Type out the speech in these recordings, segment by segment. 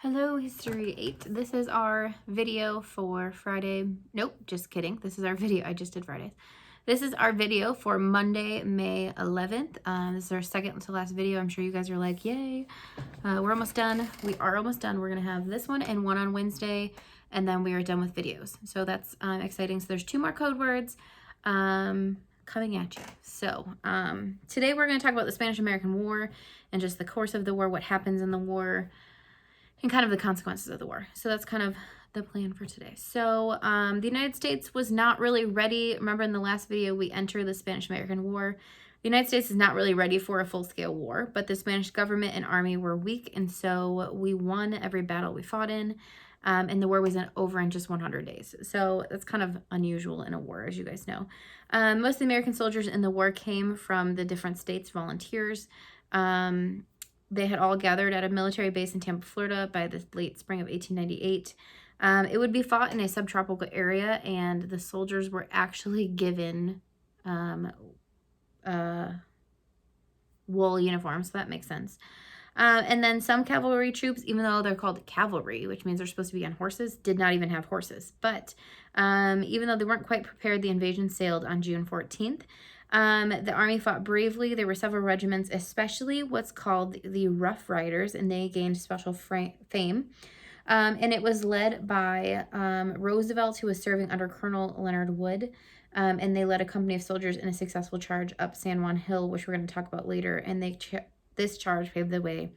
Hello, History 8. This is our video for Friday. Nope, just kidding. This is our video. I just did Fridays. This is our video for Monday, May 11th. This is our second to last video. I'm sure you guys are like, yay. We're almost done. We are almost done. We're going to have this one and one on Wednesday, and then we are done with videos. So that's exciting. So there's 2 more code words coming at you. So today we're going to talk about the Spanish-American War and just the course of the war, what happens in the war, and kind of the consequences of the war. So that's kind of the plan for today. So the United States was not really ready. Remember in the last video, we entered the Spanish-American War. The United States is not really ready for a full-scale war, but the Spanish government and army were weak, and so we won every battle we fought in, and the war was over in just 100 days. So that's kind of unusual in a war, as you guys know. Most of the American soldiers in the war came from the different states, volunteers. They had all gathered at a military base in Tampa, Florida by the late spring of 1898. It would be fought in a subtropical area, and the soldiers were actually given wool uniforms, so that makes sense. And then some cavalry troops, even though they're called cavalry, which means they're supposed to be on horses, did not even have horses. But even though they weren't quite prepared, the invasion sailed on June 14th. The army fought bravely. There were several regiments, especially what's called the Rough Riders, and they gained special fame. And it was led by Roosevelt, who was serving under Colonel Leonard Wood. And they led a company of soldiers in a successful charge up San Juan Hill, which we're going to talk about later. And this charge paved the way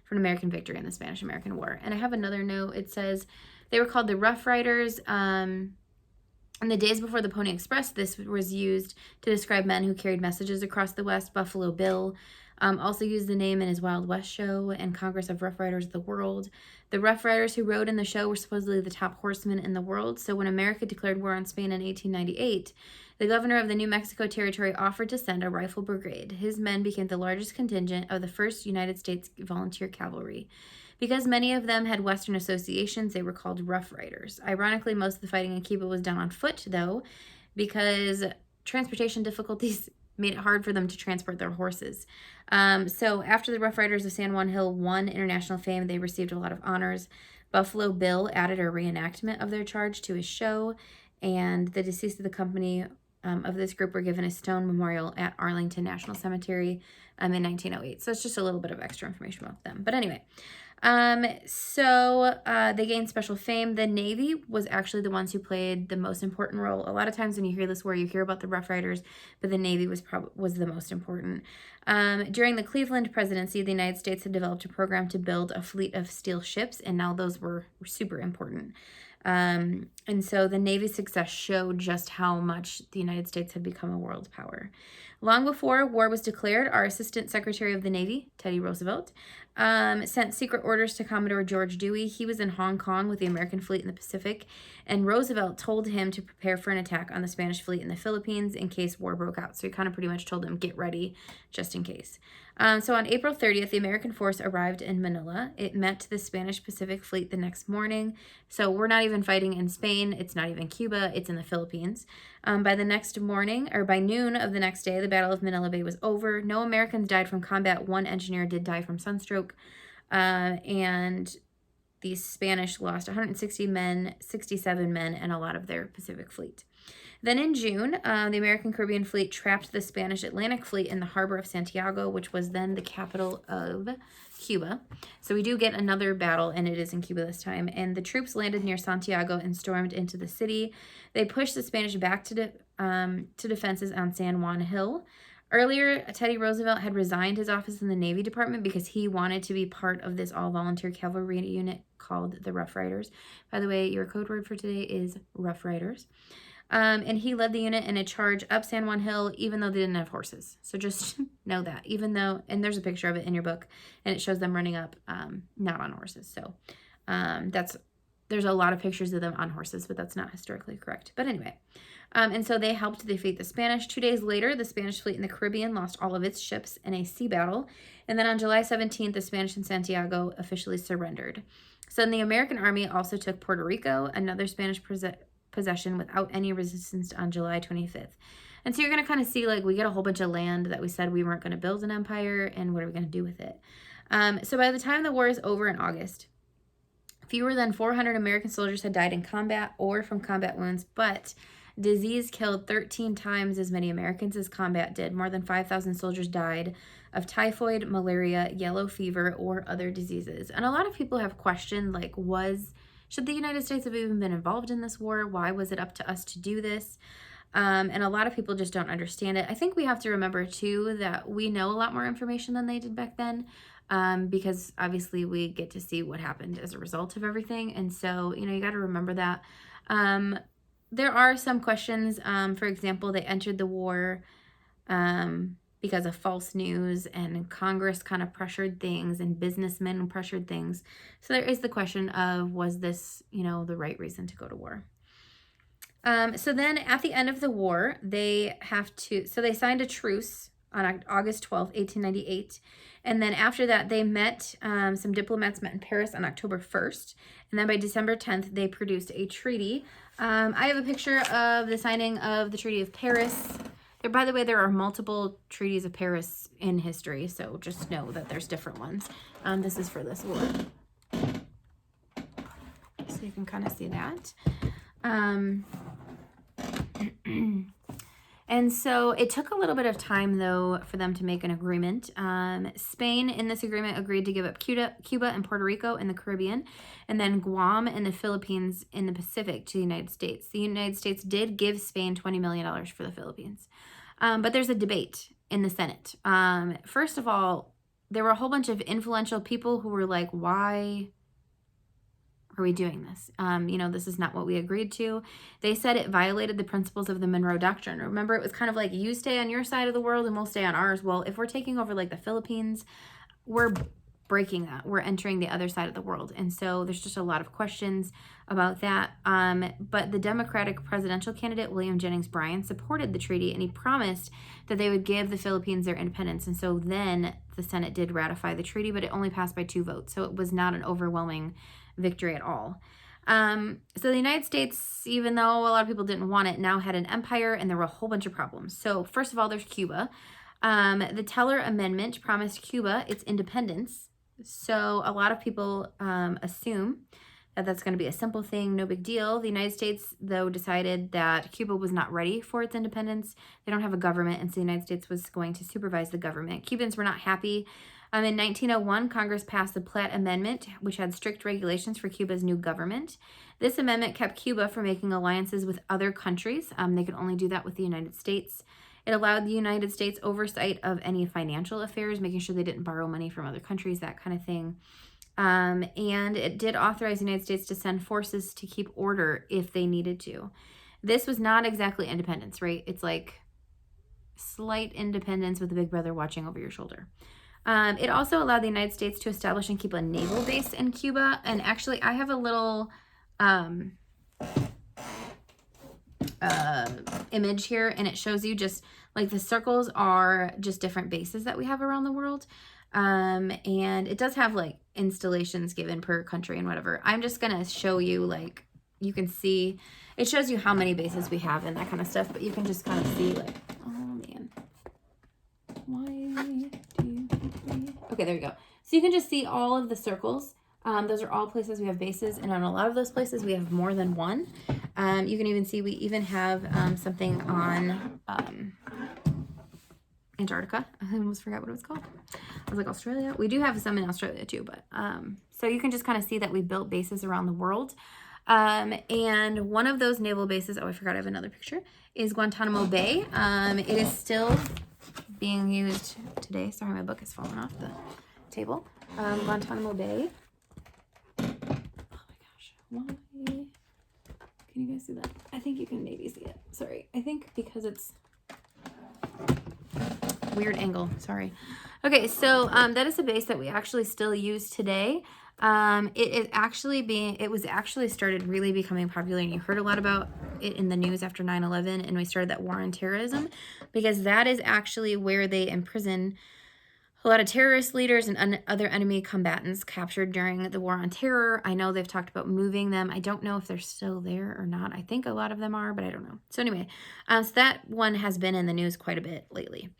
for an American victory in the Spanish-American War. And I have another note. It says they were called the Rough Riders. In the days before the Pony Express, this was used to describe men who carried messages across the West. Buffalo Bill also used the name in his Wild West show and Congress of Rough Riders of the World. The Rough Riders who rode in the show were supposedly the top horsemen in the world. So when America declared war on Spain in 1898, the governor of the New Mexico Territory offered to send a rifle brigade. His men became the largest contingent of the 1st United States Volunteer Cavalry. Because many of them had Western associations, they were called Rough Riders. Ironically, most of the fighting in Cuba was done on foot, though, because transportation difficulties made it hard for them to transport their horses. So after the Rough Riders of San Juan Hill won international fame, they received a lot of honors. Buffalo Bill added a reenactment of their charge to his show, and the deceased of the company of this group were given a stone memorial at Arlington National Cemetery in 1908. So it's just a little bit of extra information about them. But anyway, they gained special fame. The Navy was actually the ones who played the most important role. A lot of times when you hear this war, you hear about the Rough Riders, but the Navy was the most important. During the Cleveland presidency, the United States had developed a program to build a fleet of steel ships, and now those were super important. And so the Navy's success showed just how much the United States had become a world power. Long before war was declared, our Assistant Secretary of the Navy, Teddy Roosevelt, sent secret orders to Commodore George Dewey. He was in Hong Kong with the American fleet in the Pacific, and Roosevelt told him to prepare for an attack on the Spanish fleet in the Philippines in case war broke out. So he kind of pretty much told him, get ready just in case. So on April 30th, the American force arrived in Manila. It met the Spanish Pacific Fleet the next morning. So we're not even fighting in Spain. It's not even Cuba. It's in the Philippines. By the next morning, or by noon of the next day, the Battle of Manila Bay was over. No Americans died from combat. 1 engineer did die from sunstroke. And the Spanish lost 160 men, 67 men, and a lot of their Pacific Fleet. Then in June, the American Caribbean Fleet trapped the Spanish Atlantic Fleet in the harbor of Santiago, which was then the capital of Cuba. So we do get another battle, and it is in Cuba this time. And the troops landed near Santiago and stormed into the city. They pushed the Spanish back to defenses on San Juan Hill. Earlier, Teddy Roosevelt had resigned his office in the Navy Department because he wanted to be part of this all-volunteer cavalry unit called the Rough Riders. By the way, your code word for today is Rough Riders. And he led the unit in a charge up San Juan Hill, even though they didn't have horses. So just know that, even though, and there's a picture of it in your book, and it shows them running up, not on horses. So there's a lot of pictures of them on horses, but that's not historically correct. But anyway, and so they helped defeat the Spanish. 2 days later, the Spanish fleet in the Caribbean lost all of its ships in a sea battle. And then on July 17th, the Spanish in Santiago officially surrendered. So then the American army also took Puerto Rico, another Spanish possession, without any resistance on July 25th. And so you're going to kind of see, like, we get a whole bunch of land that we said we weren't going to build an empire, and what are we going to do with it? So by the time the war is over in August, Fewer than 400 American soldiers had died in combat or from combat wounds, but disease killed 13 times as many Americans as combat did. More than 5,000 soldiers died of typhoid, malaria, yellow fever, or other diseases. And a lot of people have questioned, like, should the United States have even been involved in this war? Why was it up to us to do this? And a lot of people just don't understand it. I think we have to remember, too, that we know a lot more information than they did back then, because obviously we get to see what happened as a result of everything. And so, you got to remember that. There are some questions. For example, they entered the war because of false news, and Congress kind of pressured things, and businessmen pressured things. So there is the question of, was this, the right reason to go to war? So then at the end of the war, they signed a truce on August 12th, 1898. And then after that, they met, some diplomats met in Paris on October 1st. And then by December 10th, they produced a treaty. I have a picture of the signing of the Treaty of Paris. By the way, there are multiple treaties of Paris in history, so just know that there's different ones. This is for this war. So you can kind of see that. And so it took a little bit of time, though, for them to make an agreement. Spain, in this agreement, agreed to give up Cuba and Puerto Rico in the Caribbean, and then Guam and the Philippines in the Pacific to the United States. The United States did give Spain $20 million for the Philippines. But there's a debate in the Senate. First of all, there were a whole bunch of influential people who were like, why are we doing this? This is not what we agreed to. They said it violated the principles of the Monroe Doctrine. Remember, it was kind of like, you stay on your side of the world and we'll stay on ours. Well, if we're taking over like the Philippines, we're breaking that. We're entering the other side of the world. And so there's just a lot of questions about that. But the Democratic presidential candidate, William Jennings Bryan, supported the treaty, and he promised that they would give the Philippines their independence. And so then the Senate did ratify the treaty, but it only passed by 2 votes. So it was not an overwhelming victory at all. So the United States, even though a lot of people didn't want it, now had an empire, and there were a whole bunch of problems. So first of all, there's Cuba. The Teller Amendment promised Cuba its independence. So a lot of people assume that that's going to be a simple thing, no big deal. The United States, though, decided that Cuba was not ready for its independence. They don't have a government, and so the United States was going to supervise the government. Cubans were not happy. In 1901, Congress passed the Platt Amendment, which had strict regulations for Cuba's new government. This amendment kept Cuba from making alliances with other countries. They could only do that with the United States. It allowed the United States oversight of any financial affairs, making sure they didn't borrow money from other countries, that kind of thing. And it did authorize the United States to send forces to keep order if they needed to. This was not exactly independence, right? It's like slight independence with a big brother watching over your shoulder. It also allowed the United States to establish and keep a naval base in Cuba. And actually, I have a little image here, and it shows you just like the circles are just different bases that we have around the world. And it does have like installations given per country and whatever. I'm just going to show you, like, you can see, it shows you how many bases we have and that kind of stuff, but you can just kind of see like, oh man. Okay, there you go. So you can just see all of the circles. Those are all places we have bases, and on a lot of those places we have more than one. You can even see we even have something on Antarctica. I almost forgot what it was called. I was like, Australia. We do have some in Australia too, but so you can just kind of see that we built bases around the world. And one of those naval bases, oh, I forgot I have another picture, is Guantanamo Bay. It is still being used today. Sorry, my book is falling off the table. Guantanamo Bay. Oh my gosh, why? Can you guys see that? I think you can maybe see it. Sorry, I think because it's weird angle. Sorry. Okay, so that is a base that we actually still use today. It was actually started really becoming popular, and you heard a lot about it in the news after 9/11, and we started that war on terrorism, because that is actually where they imprison a lot of terrorist leaders and other enemy combatants captured during the war on terror. I know they've talked about moving them. I don't know if they're still there or not. I think a lot of them are, but I don't know. So anyway, so that one has been in the news quite a bit lately.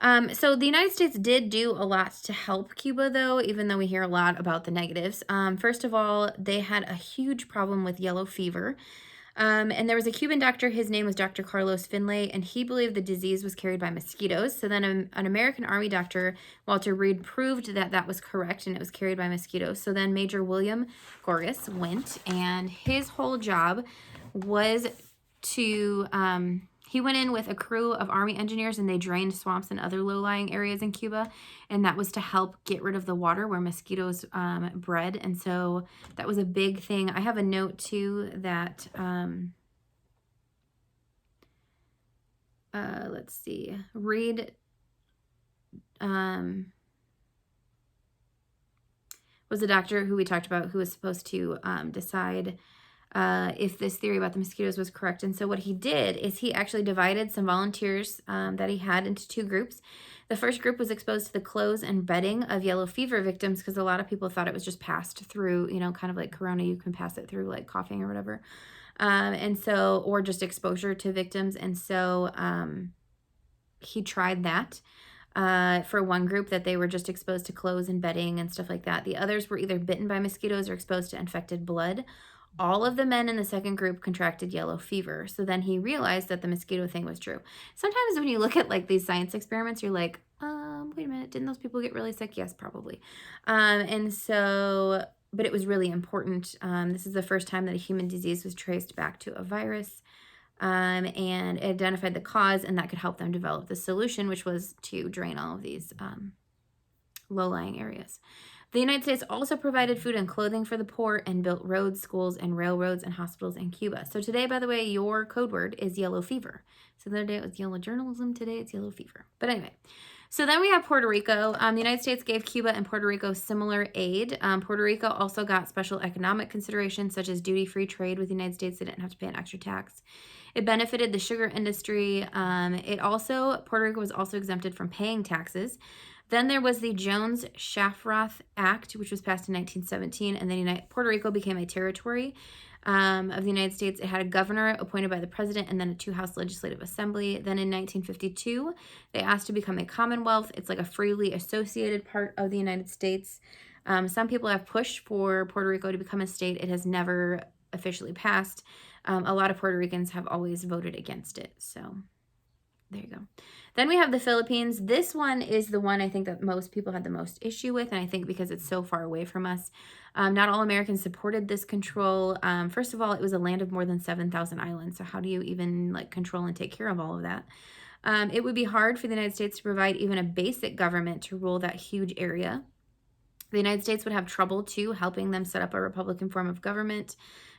So the United States did do a lot to help Cuba, though, even though we hear a lot about the negatives. First of all, they had a huge problem with yellow fever. And there was a Cuban doctor, his name was Dr. Carlos Finlay, and he believed the disease was carried by mosquitoes. So then an American Army doctor, Walter Reed, proved that that was correct and it was carried by mosquitoes. So then Major William Gorgas went, and his whole job was to he went in with a crew of Army engineers and they drained swamps and other low-lying areas in Cuba, and that was to help get rid of the water where mosquitoes bred. And so that was a big thing. I have a note too that let's see, Reed was a doctor who we talked about who was supposed to decide if this theory about the mosquitoes was correct. And so what he did is he actually divided some volunteers that he had into two groups. The first group was exposed to the clothes and bedding of yellow fever victims because a lot of people thought it was just passed through, kind of like corona, you can pass it through like coughing or whatever. And so, or just exposure to victims. And so he tried that. For one group, that they were just exposed to clothes and bedding and stuff like that. The others were either bitten by mosquitoes or exposed to infected blood. All of the men in the second group contracted yellow fever. So then he realized that the mosquito thing was true. Sometimes when you look at like these science experiments, you're like, wait a minute, didn't those people get really sick? Yes, probably. And so, but it was really important. This is the first time that a human disease was traced back to a virus. And it identified the cause, and that could help them develop the solution, which was to drain all of these low-lying areas. The United States also provided food and clothing for the poor and built roads, schools, and railroads and hospitals in Cuba. So today, by the way, your code word is yellow fever. So the other day it was yellow journalism. Today it's yellow fever. But anyway, so then we have Puerto Rico. The United States gave Cuba and Puerto Rico similar aid. Puerto Rico also got special economic considerations such as duty-free trade with the United States. They didn't have to pay an extra tax. It benefited the sugar industry. Puerto Rico was also exempted from paying taxes. Then there was the Jones-Shafroth Act, which was passed in 1917, and then Puerto Rico became a territory of the United States. It had a governor appointed by the president and then a two-house legislative assembly. Then in 1952, they asked to become a commonwealth. It's like a freely associated part of the United States. Some people have pushed for Puerto Rico to become a state. It has never officially passed. A lot of Puerto Ricans have always voted against it. So there you go. Then we have the Philippines. This one is the one I think that most people had the most issue with, and I think because it's so far away from us. Not all Americans supported this control. First of all, it was a land of more than 7,000 islands, so how do you even control and take care of all of that? It would be hard for the United States to provide even a basic government to rule that huge area. The United States would have trouble, too, helping them set up a Republican form of government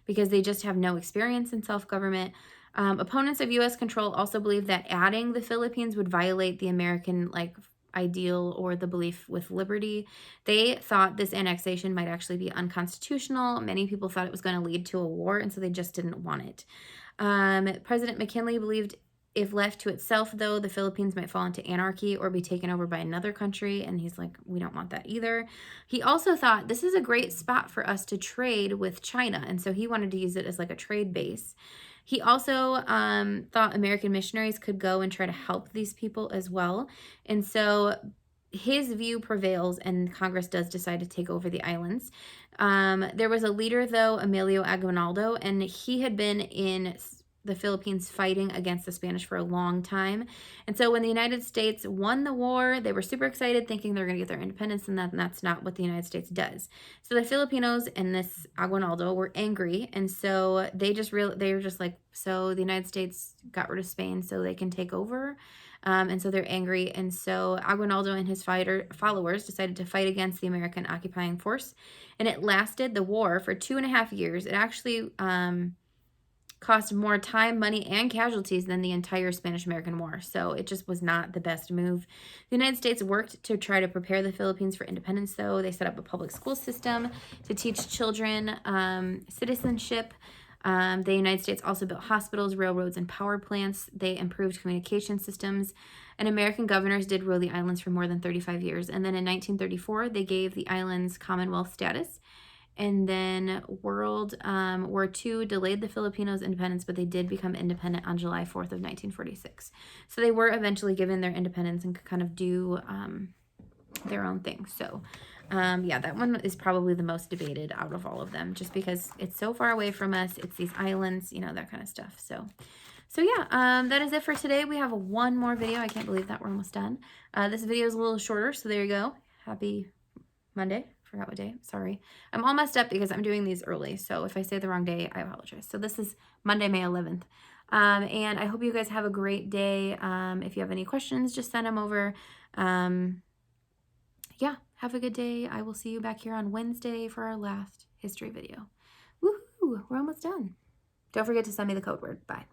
because they just have no experience in self-government. Opponents of U.S. control also believe that adding the Philippines would violate the American ideal or the belief with liberty. They thought this annexation might actually be unconstitutional. Many people thought it was going to lead to a war, and so they just didn't want it. President McKinley believed if left to itself, though, the Philippines might fall into anarchy or be taken over by another country, and he's like, we don't want that either. He also thought this is a great spot for us to trade with China, and so he wanted to use it as a trade base. He also thought American missionaries could go and try to help these people as well. And so his view prevails, and Congress does decide to take over the islands. There was a leader, though, Emilio Aguinaldo, and he had been in the Philippines fighting against the Spanish for a long time. And so when the United States won the war, they were super excited, thinking they're going to get their independence, and that's not what the United States does. So the Filipinos and this Aguinaldo were angry, and so they were just like, so the United States got rid of Spain so they can take over. And so they're angry. And so Aguinaldo and his followers decided to fight against the American occupying force. And it lasted, the war, for 2.5 years. It actually cost more time, money, and casualties than the entire Spanish-American War. So it just was not the best move. The United States worked to try to prepare the Philippines for independence, though. They set up a public school system to teach children citizenship. The United States also built hospitals, railroads, and power plants. They improved communication systems. And American governors did rule the islands for more than 35 years. And then in 1934, they gave the islands Commonwealth status. And then World War II delayed the Filipinos' independence, but they did become independent on July 4th of 1946. So they were eventually given their independence and could kind of do their own thing. So yeah, that one is probably the most debated out of all of them, just because it's so far away from us. It's these islands, you know, that kind of stuff. So yeah, that is it for today. We have one more video. I can't believe that we're almost done. This video is a little shorter, so there you go. Happy Monday. Forgot what day. Sorry. I'm all messed up because I'm doing these early. So if I say the wrong day, I apologize. So this is Monday, May 11th. And I hope you guys have a great day. If you have any questions, just send them over. Yeah, have a good day. I will see you back here on Wednesday for our last history video. Woohoo! We're almost done. Don't forget to send me the code word. Bye.